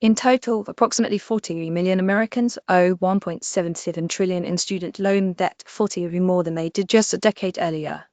In total, approximately 40 million Americans owe 1.77 trillion in student loan debt, 40 more than they did just a decade earlier.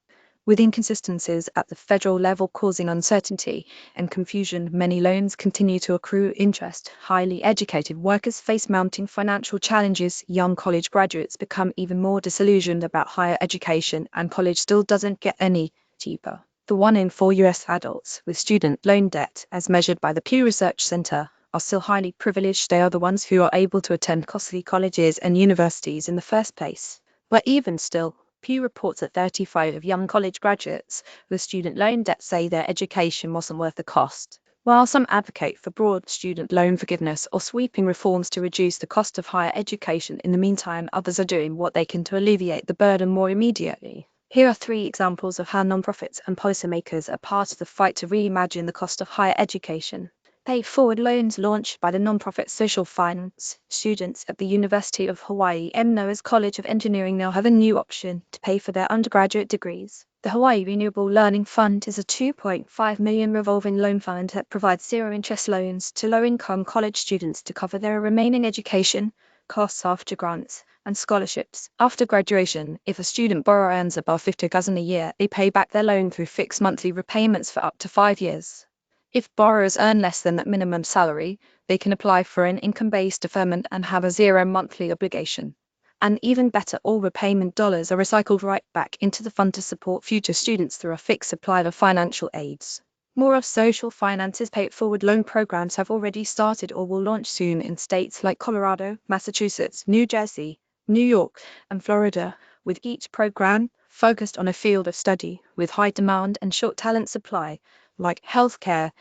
With inconsistencies at the federal level causing uncertainty and confusion, many loans continue to accrue interest. Highly educated workers face mounting financial challenges. Young college graduates become even more disillusioned about higher education, and college still doesn't get any cheaper. The 1 in 4 US adults with student loan debt, as measured by the Pew Research Center, are still highly privileged. They are the ones who are able to attend costly colleges and universities in the first place. But even still, Pew reports that 35% of young college graduates with student loan debt say their education wasn't worth the cost. While some advocate for broad student loan forgiveness or sweeping reforms to reduce the cost of higher education, in the meantime, others are doing what they can to alleviate the burden more immediately. Here are 3 examples of how nonprofits and policymakers are part of the fight to reimagine the cost of higher education. Pay forward loans launched by the nonprofit Social Finance. Students at the University of Hawaii Manoa's College of Engineering now have a new option to pay for their undergraduate degrees. The Hawaii Renewable Learning Fund is a $2.5 million revolving loan fund that provides zero-interest loans to low-income college students to cover their remaining education costs after grants and scholarships. After graduation, if a student borrower earns above $50,000 a year, they pay back their loan through fixed monthly repayments for up to 5 years. If borrowers earn less than that minimum salary, they can apply for an income-based deferment and have a zero monthly obligation. And even better, all repayment dollars are recycled right back into the fund to support future students through a fixed supply of financial aids. More of social finance's pay-it-forward loan programs have already started or will launch soon in states like Colorado, Massachusetts, New Jersey, New York, and Florida, with each program focused on a field of study with high demand and short talent supply, like healthcare,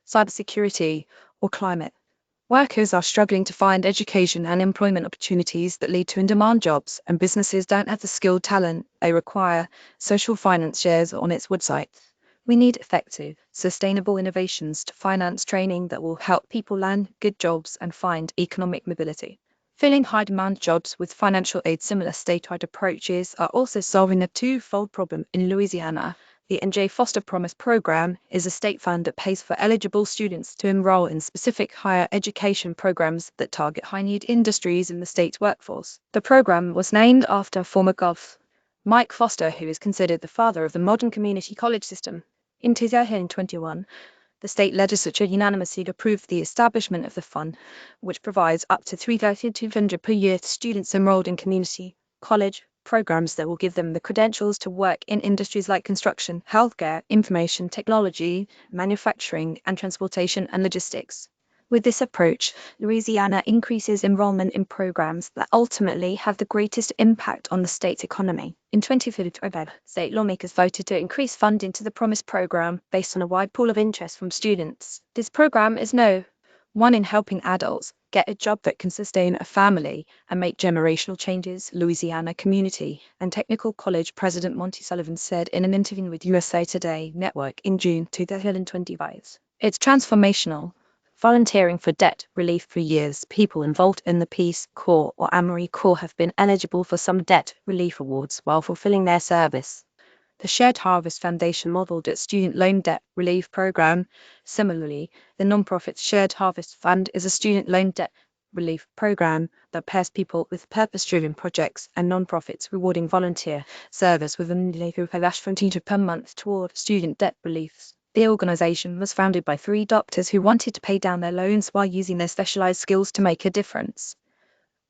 cybersecurity, or climate. Workers are struggling to find education and employment opportunities that lead to in-demand jobs, and businesses don't have the skilled talent they require. Social finance shares on its website. We need effective, sustainable innovations to finance training that will help people land good jobs and find economic mobility. Filling high-demand jobs with financial aid. Similar statewide approaches are also solving a twofold problem. In Louisiana, the NJ Foster Promise program is a state fund that pays for eligible students to enroll in specific higher education programs that target high-need industries in the state's workforce. The program was named after former Gov. Mike Foster, who is considered the father of the modern community college system. In 2021, the state legislature unanimously approved the establishment of the fund, which provides up to $3,200 per year to students enrolled in community college programs that will give them the credentials to work in industries like construction, healthcare, information technology, manufacturing, and transportation and logistics. With this approach, Louisiana increases enrollment in programs that ultimately have the greatest impact on the state's economy. In 2015, state lawmakers voted to increase funding to the Promise program based on a wide pool of interest from students. This program is one in helping adults get a job that can sustain a family and make generational changes. Louisiana Community and Technical College President Monty Sullivan said in an interview with USA Today Network in June 2025. It's transformational. Volunteering for debt relief for years. People involved in the Peace Corps or Army Corps have been eligible for some debt relief awards while fulfilling their service. The Shared Harvest Foundation modeled its student loan debt relief program. Similarly, the nonprofit Shared Harvest Fund is a student loan debt relief program that pairs people with purpose-driven projects and nonprofits rewarding volunteer service with a $20 per month toward student debt relief. The organization was founded by 3 doctors who wanted to pay down their loans while using their specialized skills to make a difference.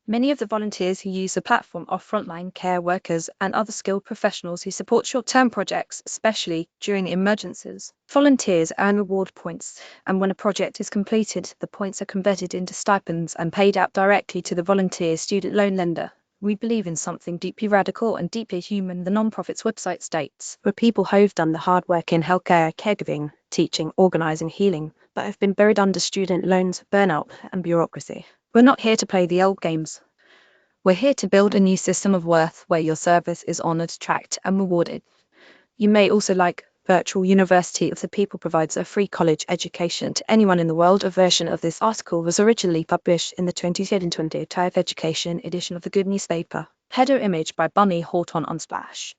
Many of the volunteers who use the platform are frontline care workers and other skilled professionals who support short-term projects, especially during emergencies. Volunteers earn reward points, and when a project is completed, the points are converted into stipends and paid out directly to the volunteer student loan lender. We believe in something deeply radical and deeply human, the nonprofit's website states, where people who've done the hard work in healthcare, caregiving, teaching, organizing, healing, but have been buried under student loans, burnout, and bureaucracy. We're not here to play the old games. We're here to build a new system of worth where your service is honored, tracked, and rewarded. You may also like Virtual University of the People provides a free college education to anyone in the world. A version of this article was originally published in the 2020 Education edition of the Good newspaper. Header image by Bunny Horton on Splash.